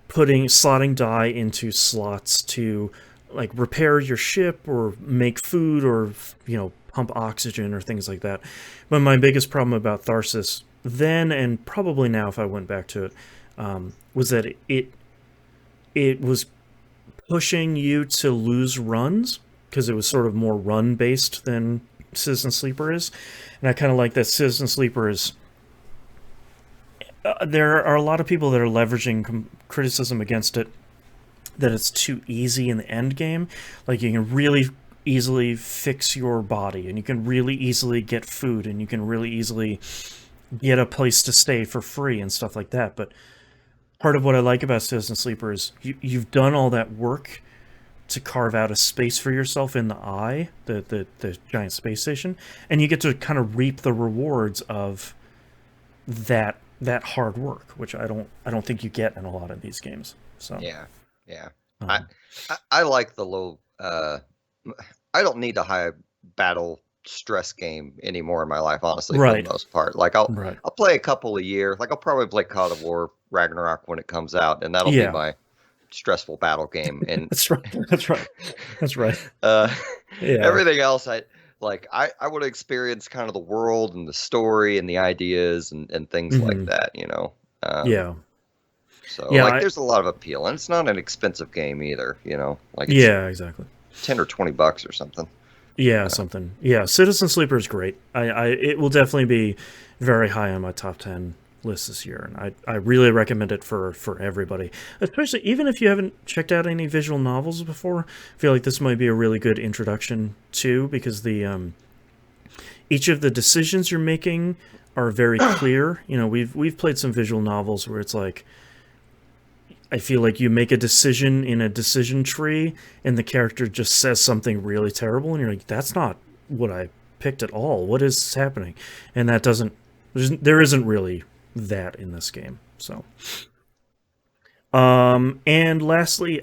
slotting die into slots to like repair your ship or make food or, you know, pump oxygen or things like that. But my biggest problem about Tharsis then, and probably now if I went back to it, was that it was pushing you to lose runs because it was sort of more run based than Citizen Sleeper is. And I kind of like that Citizen Sleeper is. There are a lot of people that are leveraging criticism against it, that it's too easy in the end game. Like you can really easily fix your body, and you can really easily get food, and you can really easily get a place to stay for free and stuff like that. But part of what I like about Citizen Sleeper is you've done all that work to carve out a space for yourself in the eye, the giant space station, and you get to kind of reap the rewards of that hard work, which I don't think you get in a lot of these games. So yeah. I like the low. I don't need a high battle stress game anymore in my life, honestly, for the most part. Like I'll play a couple a year. Like I'll probably play God of War Ragnarok when it comes out, and that'll be my stressful battle game. And that's right. Everything else, I want to experience kind of the world and the story and the ideas and things like that, you know. So like there's a lot of appeal, and it's not an expensive game either, you know. Like it's exactly. $10 or $20 or something. Something. Yeah, Citizen Sleeper is great. It will definitely be very high on my top 10 list this year, and I really recommend it for everybody, especially even if you haven't checked out any visual novels before. I feel like this might be a really good introduction too, because the each of the decisions you're making are very clear. You know, we've played some visual novels where it's like, I feel like you make a decision in a decision tree and the character just says something really terrible and you're like, that's not what I picked at all. What is happening? And there isn't really that in this game. So and lastly,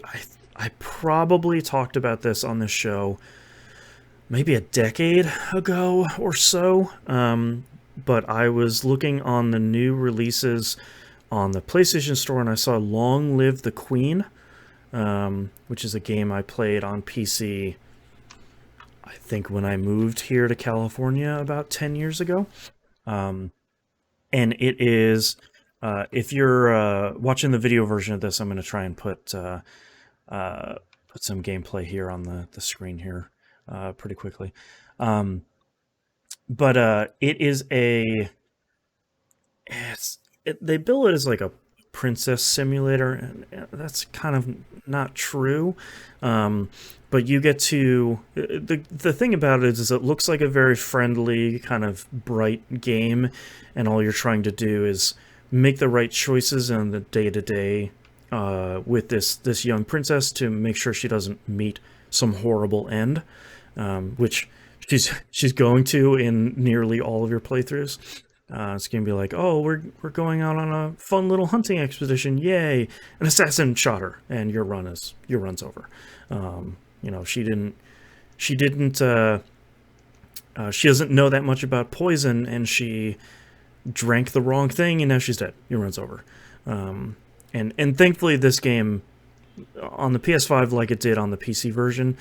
I probably talked about this on this show maybe a decade ago or so, but I was looking on the new releases on the PlayStation Store and I saw Long Live the Queen, which is a game I played on PC I think when I moved here to California about 10 years ago. And it is, if you're watching the video version of this, I'm going to try and put some gameplay here on the screen here pretty quickly. But it is they bill it as like a princess simulator, and that's kind of not true. But you get to the thing about it is it looks like a very friendly kind of bright game, and all you're trying to do is make the right choices in the day-to-day with this young princess to make sure she doesn't meet some horrible end, which she's going to in nearly all of your playthroughs. It's going to be like, oh, we're going out on a fun little hunting expedition. Yay. An assassin shot her and your run's over. You know, she doesn't know that much about poison and she drank the wrong thing and now she's dead. Your run's over. And thankfully this game on the PS5, like it did on the PC version,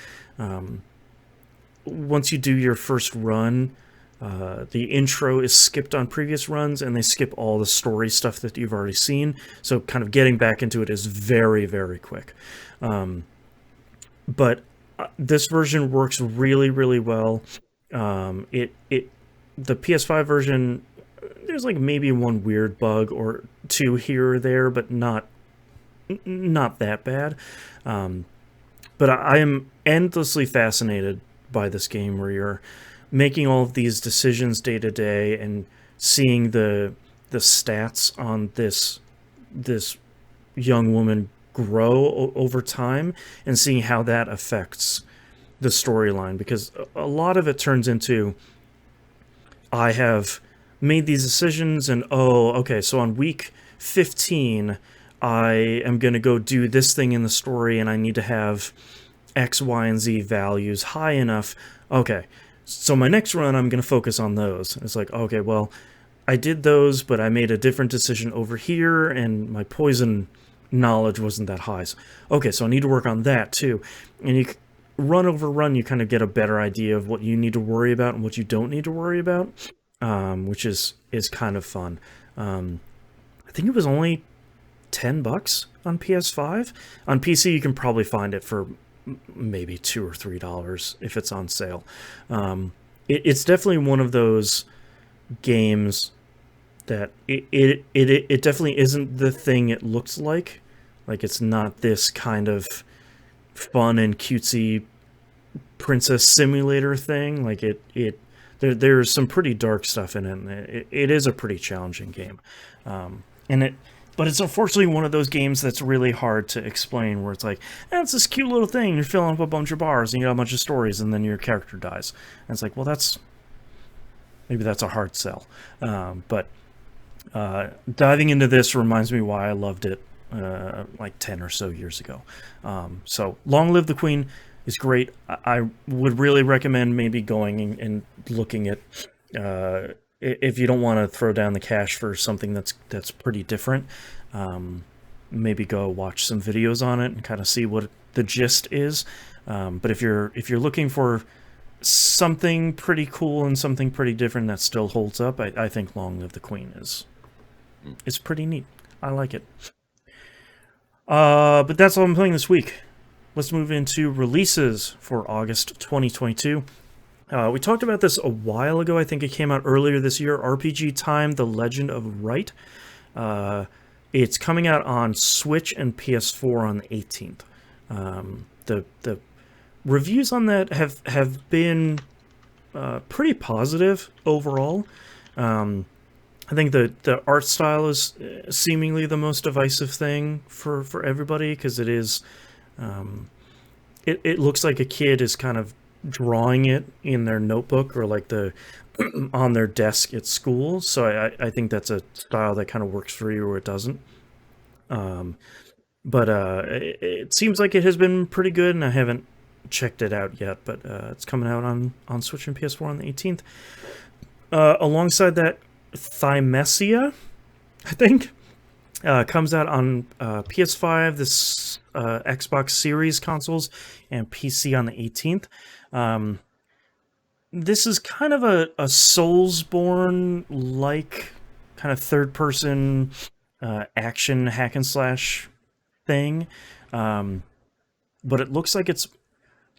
once you do your first run, The intro is skipped on previous runs, and they skip all the story stuff that you've already seen. So kind of getting back into it is very, very quick. But this version works really, really well. The PS5 version, there's like maybe one weird bug or two here or there, but not that bad. But I am endlessly fascinated by this game, where you're making all of these decisions day to day and seeing the stats on this young woman grow over time, and seeing how that affects the storyline, because a lot of it turns into, I have made these decisions, and okay, so on week 15 I am going to go do this thing in the story, and I need to have X, Y, and Z values high enough. Okay, so my next run I'm going to focus on those. It's like, okay, well, I did those, but I made a different decision over here, and my poison knowledge wasn't that high. So, okay, so I need to work on that too. And you run over run, you kind of get a better idea of what you need to worry about and what you don't need to worry about, which is kind of fun. I think it was only $10 on PS5. On PC, you can probably find it for maybe $2 or $3 if it's on sale. It's definitely one of those games that it definitely isn't the thing it looks like. Like, it's not this kind of fun and cutesy princess simulator thing. Like, there's some pretty dark stuff in it, and it is a pretty challenging game. But it's unfortunately one of those games that's really hard to explain, where it's like, it's this cute little thing, you're filling up a bunch of bars, and you got a bunch of stories, and then your character dies. And it's like, well, maybe that's a hard sell. But diving into this reminds me why I loved it like 10 or so years ago. So Long Live the Queen is great. I would really recommend maybe going and looking at, if you don't want to throw down the cash for something that's pretty different, maybe go watch some videos on it and kind of see what the gist is. But if you're looking for something pretty cool and something pretty different that still holds up, I think Long Live the Queen is pretty neat. I like it. But that's all I'm playing this week. Let's move into releases for August 2022. We talked about this a while ago. I think it came out earlier this year. RPG Time: The Legend of Wright. It's coming out on Switch and PS4 on the 18th. The reviews on that have been pretty positive overall. I think the art style is seemingly the most divisive thing for everybody, because it is. It looks like a kid is kind of drawing it in their notebook, or like on their desk at school. So I think that's a style that kind of works for you, or it doesn't. But it seems like it has been pretty good, and I haven't checked it out yet, but it's coming out on Switch and PS4 on the 18th. Alongside that, Thymesia, I think, comes out on PS5, this Xbox Series consoles, and PC on the 18th. This is kind of a Soulsborne-like kind of third-person action hack and slash thing, but it looks like it's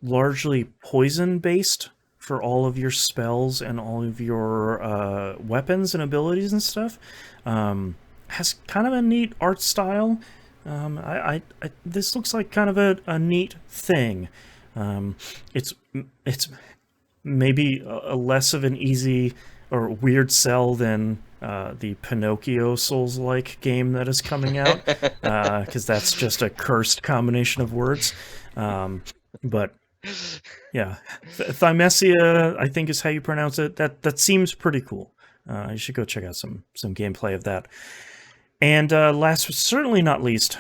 largely poison-based for all of your spells and all of your weapons and abilities and stuff. Has kind of a neat art style. This looks like kind of a neat thing. It's maybe a less of an easy or weird sell than the Pinocchio Souls-like game that is coming out, because that's just a cursed combination of words. But yeah, Thymesia, I think is how you pronounce it. That seems pretty cool. You should go check out some gameplay of that. And last but certainly not least,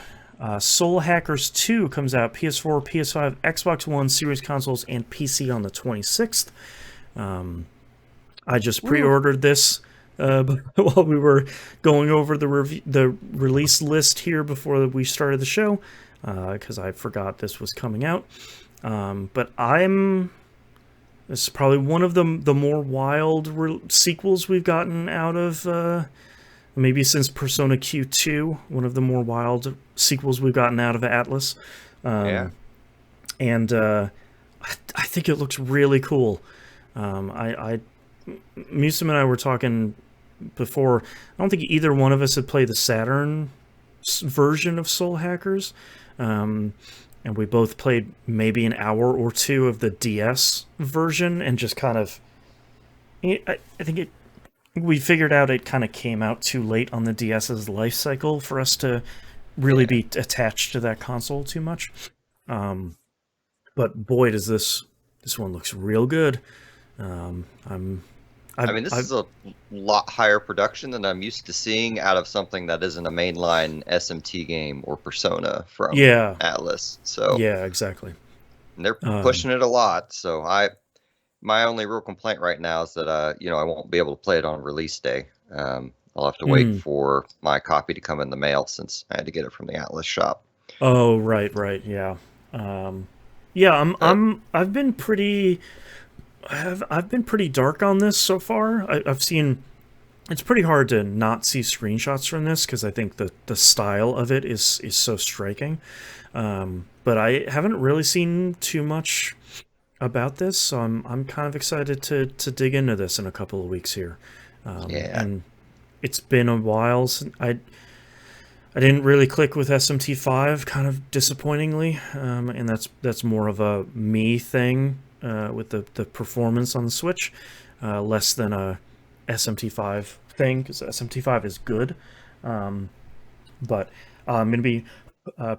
Soul Hackers 2 comes out PS4, PS5, Xbox One, Series consoles, and PC on the 26th. I just pre-ordered this while we were going over the release list here before we started the show, because I forgot this was coming out. But I'm This is probably one of the more wild sequels we've gotten out of, maybe since Persona Q2, one of the more wild sequels we've gotten out of Atlas. Yeah. And I think it looks really cool. Musum and I were talking before. I don't think either one of us had played the Saturn version of Soul Hackers. And we both played maybe an hour or two of the DS version and just kind of... I think we figured out it kind of came out too late on the DS's life cycle for us to really be attached to that console too much. But boy, does this one looks real good. This is a lot higher production than I'm used to seeing out of something that isn't a mainline SMT game or Persona from Atlas. So yeah, exactly. And they're pushing it a lot. So my only real complaint right now is that I won't be able to play it on release day. I'll have to wait for my copy to come in the mail since I had to get it from the Atlas shop. Oh, right, yeah. I've been pretty dark on this so far. I've seen... It's pretty hard to not see screenshots from this because I think the style of it is so striking. But I haven't really seen too much about this, so I'm kind of excited to dig into this in a couple of weeks here. And it's been a while since I didn't really click with SMT5, kind of disappointingly, and that's more of a me thing with the performance on the Switch, less than a SMT5 thing, because SMT5 is good. But I'm going to be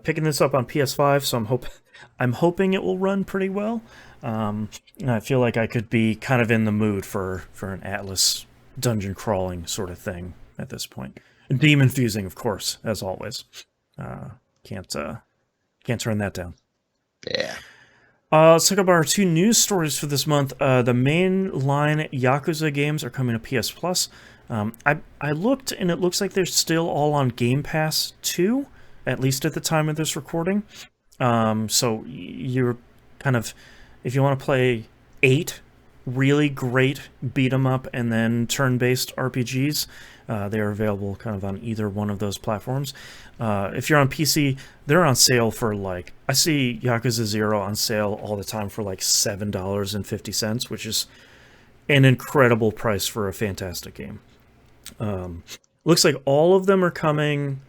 picking this up on PS5, so I'm hoping it will run pretty well. And I feel like I could be kind of in the mood for an Atlas dungeon crawling sort of thing at this point. Demon fusing, of course, as always. Can't turn that down. Yeah. Let's talk about our two news stories for this month. The mainline Yakuza games are coming to PS Plus. I looked, and it looks like they're still all on Game Pass 2, at least at the time of this recording. So you're kind of... If you want to play 8 really great beat-em-up and then turn-based RPGs, they are available kind of on either one of those platforms. If you're on PC, they're on sale for I see Yakuza 0 on sale all the time for $7.50, which is an incredible price for a fantastic game. Looks like all of them are coming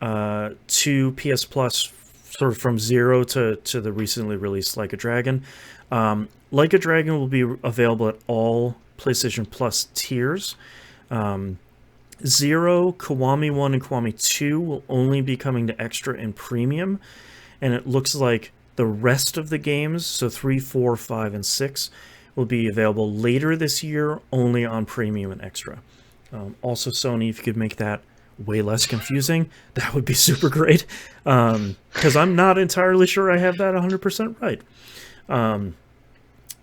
to PS Plus sort of from 0 to the recently released Like a Dragon. Like a Dragon will be available at all PlayStation Plus tiers. 0, Kiwami 1, and Kiwami 2 will only be coming to Extra and Premium. And it looks like the rest of the games, so 3, 4, 5, and 6, will be available later this year only on Premium and Extra. Also, Sony, if you could make that way less confusing, that would be super great. Because I'm not entirely sure I have that 100% right. I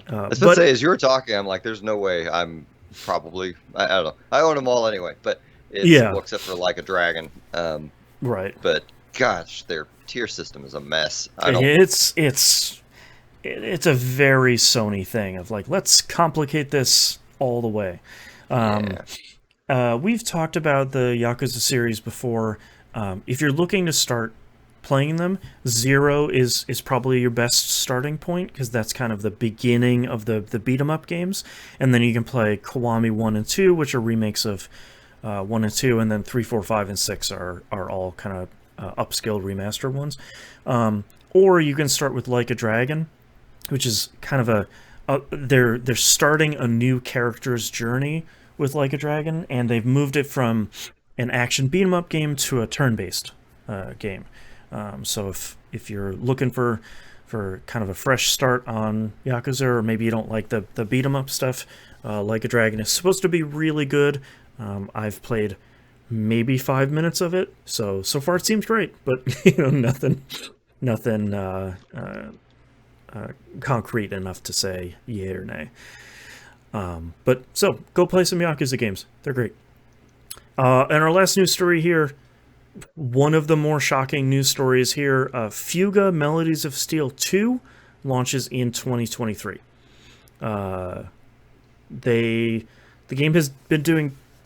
was going to say, as you were talking, I'm like, there's no way I'm probably... I don't know. I own them all anyway, but it's except for Like a Dragon. Right. But, gosh, their tier system is a mess. It's a very Sony thing of let's complicate this all the way. We've talked about the Yakuza series before. If you're looking to start playing them, 0 is probably your best starting point, because that's kind of the beginning of the beat-em-up games. And then you can play Kiwami 1 and 2, which are remakes of 1 and 2, and then 3, 4, 5, and 6 are all kind of upscaled remastered ones. Or you can start with Like a Dragon, which is kind of they're starting a new character's journey with Like a Dragon, and they've moved it from an action beat-em-up game to a turn-based game. So if you're looking for kind of a fresh start on Yakuza, or maybe you don't like the beat-em-up stuff, Like a Dragon is supposed to be really good. I've played maybe 5 minutes of it, so far it seems great, but nothing concrete enough to say yay or nay. But so go play some Yakuza games. They're great. And our last news story here, one of the more shocking news stories here, Fuga Melodies of Steel 2 launches in 2023. The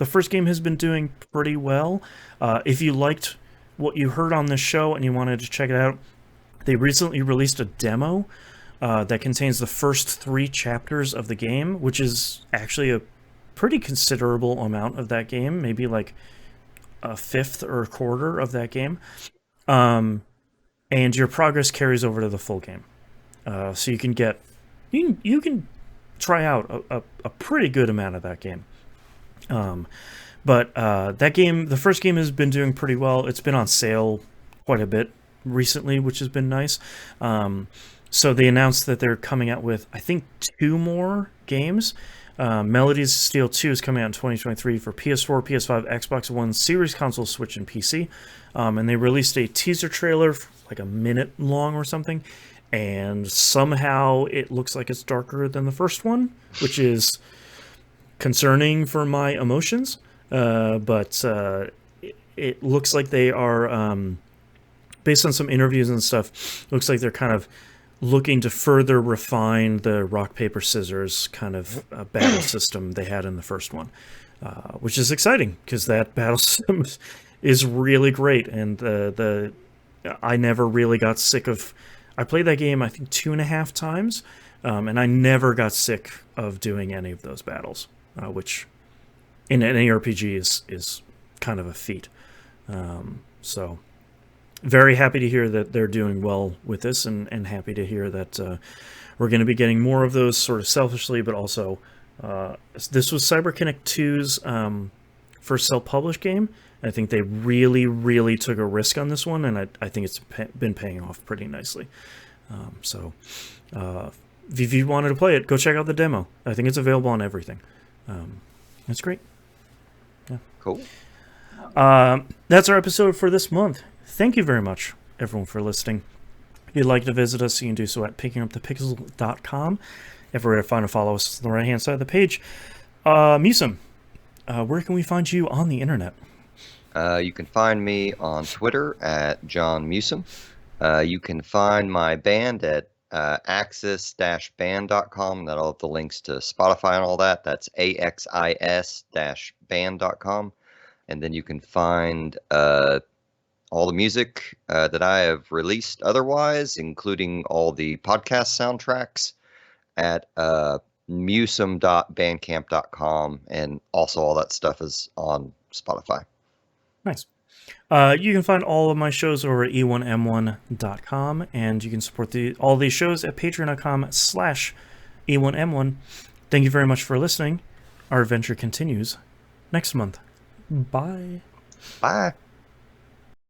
first game has been doing pretty well. If you liked what you heard on this show and you wanted to check it out, they recently released a demo that contains the first 3 chapters of the game, which is actually a pretty considerable amount of that game, maybe like a fifth or a quarter of that game. And your progress carries over to the full game. So you can try out a pretty good amount of that game. But that game, the first game, has been doing pretty well. It's been on sale quite a bit recently, which has been nice. So they announced that they're coming out with, I think, 2 more games. Melodies Steel 2 is coming out in 2023 for PS4, PS5, Xbox One, Series Console, Switch, and PC. And they released a teaser trailer, like a minute long or something. And somehow it looks like it's darker than the first one, which is concerning for my emotions. But it looks like they are, based on some interviews and stuff, looks like they're kind of looking to further refine the rock, paper, scissors kind of battle system they had in the first one, which is exciting because that battle system is really great. And I never really got sick of... I played that game, I think, 2.5 times, and I never got sick of doing any of those battles, which in any RPG is kind of a feat. So very happy to hear that they're doing well with this, and happy to hear that we're going to be getting more of those, sort of selfishly, but also this was CyberConnect 2's first self-published game. I think they really, really took a risk on this one, and I think it's been paying off pretty nicely. So if you wanted to play it, go check out the demo. I think it's available on everything. That's great. Yeah. Cool. That's our episode for this month. Thank you very much, everyone, for listening. If you'd like to visit us, you can do so at pickingupthepixels.com. Everywhere to find and follow us on the right-hand side of the page. Musum, where can we find you on the internet? You can find me on Twitter at John Musum. You can find my band at axis-band.com. That'll have the links to Spotify and all that. That's axis-band.com. And then you can find all the music that I have released otherwise, including all the podcast soundtracks, at musum.bandcamp.com. And also all that stuff is on Spotify. Nice. You can find all of my shows over at e1m1.com, and you can support all these shows at patreon.com/e1m1. Thank you very much for listening. Our adventure continues next month. Bye. Bye.